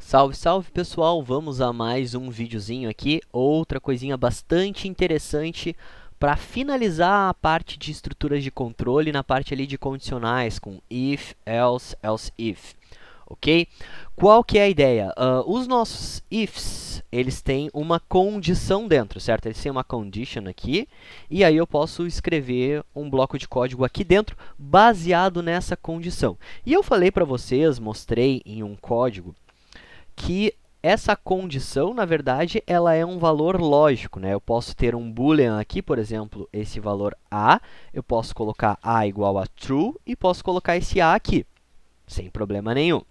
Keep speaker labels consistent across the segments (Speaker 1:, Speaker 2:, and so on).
Speaker 1: Salve, salve pessoal! Vamos a mais um videozinho aqui, outra coisinha bastante interessante para finalizar a parte de estruturas de controle na parte ali de condicionais com if, else, else if, ok? Qual que é a ideia? Os nossos ifs, eles têm uma condição dentro, certo? Eles têm uma condition aqui, e aí eu posso escrever um bloco de código aqui dentro baseado nessa condição. E eu falei para vocês, mostrei em um código, que essa condição, na verdade, ela é um valor lógico, né? Eu posso ter um boolean aqui, por exemplo, esse valor a, eu posso colocar a igual a true e posso colocar esse a aqui, sem problema nenhum.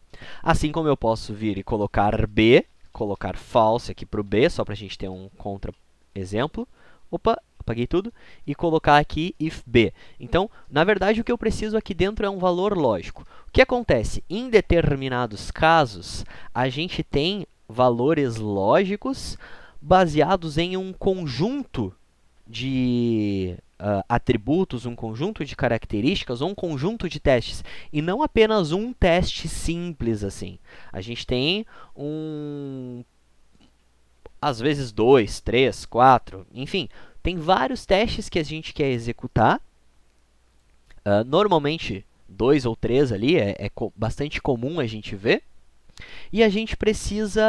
Speaker 1: Assim como eu posso vir e colocar b, colocar false aqui para o b, só para a gente ter um contra-exemplo. Opa, apaguei tudo. E colocar aqui if b. Então, na verdade, o que eu preciso aqui dentro é um valor lógico. O que acontece? Em determinados casos, a gente tem valores lógicos baseados em um conjunto de atributos, um conjunto de características ou um conjunto de testes, e não apenas um teste simples assim. A gente tem às vezes 2, 3, 4, enfim, tem vários testes que a gente quer executar. Normalmente 2 ou 3 ali é bastante comum a gente ver. E a gente precisa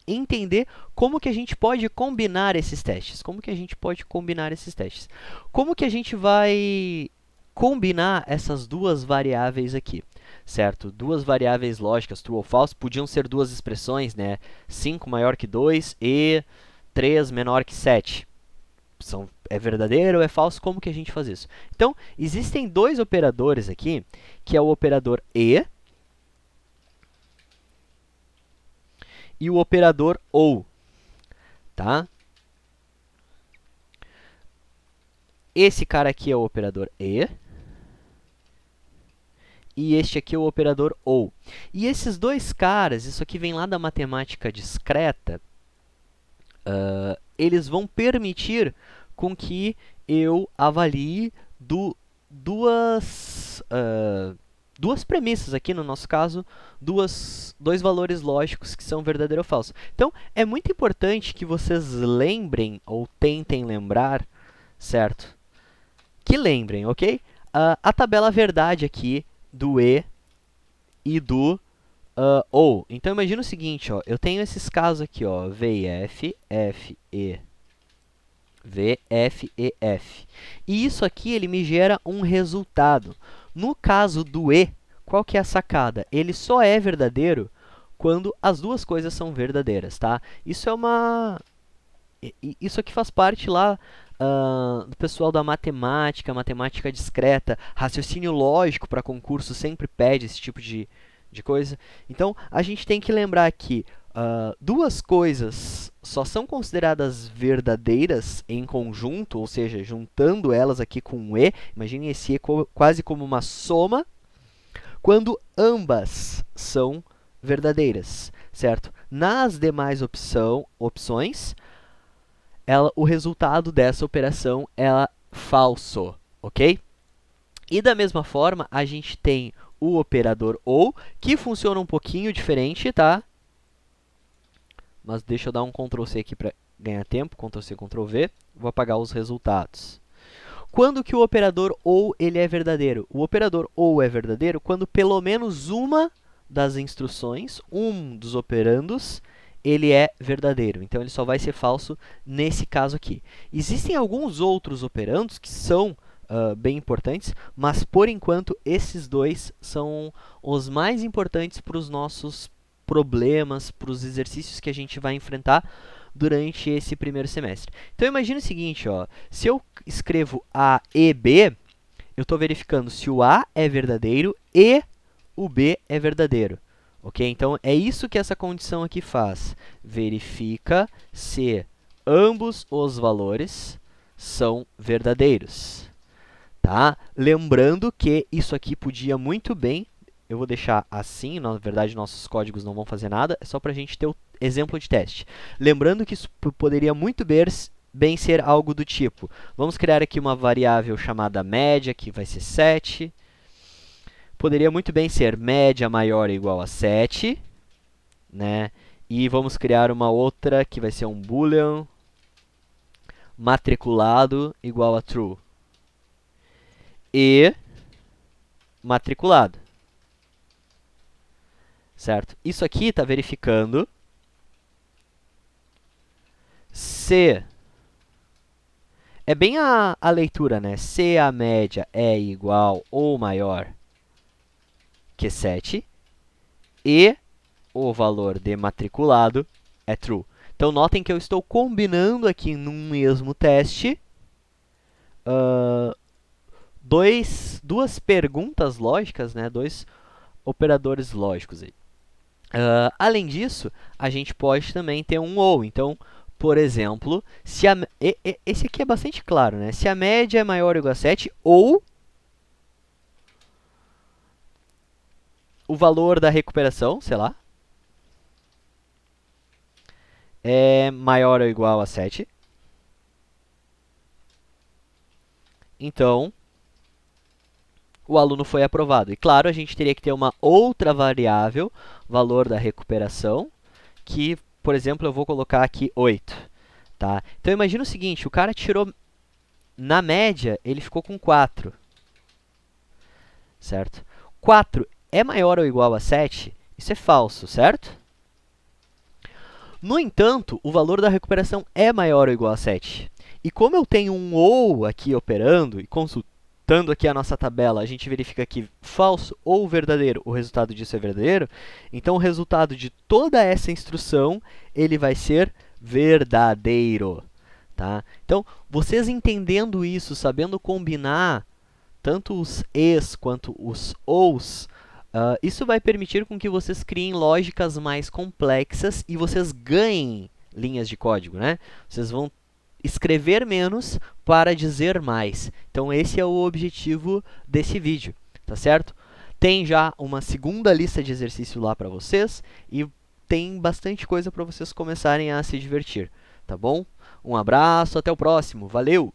Speaker 1: entender como que a gente pode combinar esses testes. Como que a gente pode combinar esses testes? Como que a gente vai combinar essas duas variáveis aqui, certo? Duas variáveis lógicas, true ou false, podiam ser duas expressões, né? 5 maior que 2 e 3 menor que 7. É verdadeiro ou é falso? Como que a gente faz isso? Então, existem dois operadores aqui, que é o operador e o operador OU, tá? Esse cara aqui é o operador e este aqui é o operador OU. E esses dois caras, isso aqui vem lá da matemática discreta, eles vão permitir com que eu avalie duas premissas aqui, no nosso caso, dois valores lógicos que são verdadeiro ou falso. Então, é muito importante que vocês lembrem, ou tentem lembrar, certo? Que lembrem, ok? A tabela verdade aqui do e do OU. Então, imagina o seguinte, ó, eu tenho esses casos aqui, ó, V e F, F e V, F e F. E isso aqui ele me gera um resultado. No caso do E, qual que é a sacada? Ele só é verdadeiro quando as duas coisas são verdadeiras, tá? Isso aqui faz parte lá do pessoal da matemática, matemática discreta, raciocínio lógico para concurso sempre pede esse tipo de coisa. Então, a gente tem que lembrar que duas coisas só são consideradas verdadeiras em conjunto, ou seja, juntando elas aqui com um E, imaginem esse E quase como uma soma, quando ambas são verdadeiras, certo? Nas demais opções, o resultado dessa operação é falso, ok? E da mesma forma, a gente tem o operador OU, que funciona um pouquinho diferente, tá? Mas deixa eu dar um Ctrl C aqui para ganhar tempo, Ctrl C, Ctrl V. Vou apagar os resultados. Quando que o operador OU ele é verdadeiro? O operador OU é verdadeiro quando pelo menos uma das instruções, um dos operandos, ele é verdadeiro. Então, ele só vai ser falso nesse caso aqui. Existem alguns outros operandos que são bem importantes, mas, por enquanto, esses dois são os mais importantes para os nossos problemas, para os exercícios que a gente vai enfrentar durante esse primeiro semestre. Então, imagine o seguinte, ó, se eu escrevo A e B, eu estou verificando se o A é verdadeiro e o B é verdadeiro. Ok? Então, é isso que essa condição aqui faz. Verifica se ambos os valores são verdadeiros. Tá? Lembrando que isso aqui podia muito bem, eu vou deixar assim, na verdade, nossos códigos não vão fazer nada, é só para a gente ter o exemplo de teste. Lembrando que isso poderia muito bem ser algo do tipo, vamos criar aqui uma variável chamada média, que vai ser 7. Poderia muito bem ser média maior ou igual a 7. né? E vamos criar uma outra que vai ser um boolean matriculado igual a true. E matriculado. Certo? Isso aqui está verificando se... É bem a leitura, né? Se a média é igual ou maior que 7 e o valor de matriculado é true. Então, notem que eu estou combinando aqui num mesmo teste duas perguntas lógicas, né? Dois operadores lógicos aí. Além disso, a gente pode também ter um ou. Então, por exemplo, se esse aqui é bastante claro, né? Se a média é maior ou igual a 7 ou o valor da recuperação, sei lá, é maior ou igual a 7. Então, o aluno foi aprovado. E, claro, a gente teria que ter uma outra variável, valor da recuperação, que, por exemplo, eu vou colocar aqui 8. Tá? Então, imagina o seguinte, o cara tirou, na média, ele ficou com 4. Certo? 4 é maior ou igual a 7? Isso é falso, certo? No entanto, o valor da recuperação é maior ou igual a 7. E como eu tenho um ou aqui operando, e consultando aqui a nossa tabela, a gente verifica que falso ou verdadeiro, o resultado disso é verdadeiro, então o resultado de toda essa instrução, ele vai ser verdadeiro. Tá? Então, vocês entendendo isso, sabendo combinar tanto os es quanto os ous, isso vai permitir com que vocês criem lógicas mais complexas e vocês ganhem linhas de código, né? Vocês vão escrever menos para dizer mais. Então, esse é o objetivo desse vídeo, tá certo? Tem já uma segunda lista de exercício lá para vocês e tem bastante coisa para vocês começarem a se divertir, tá bom? Um abraço, até o próximo, valeu!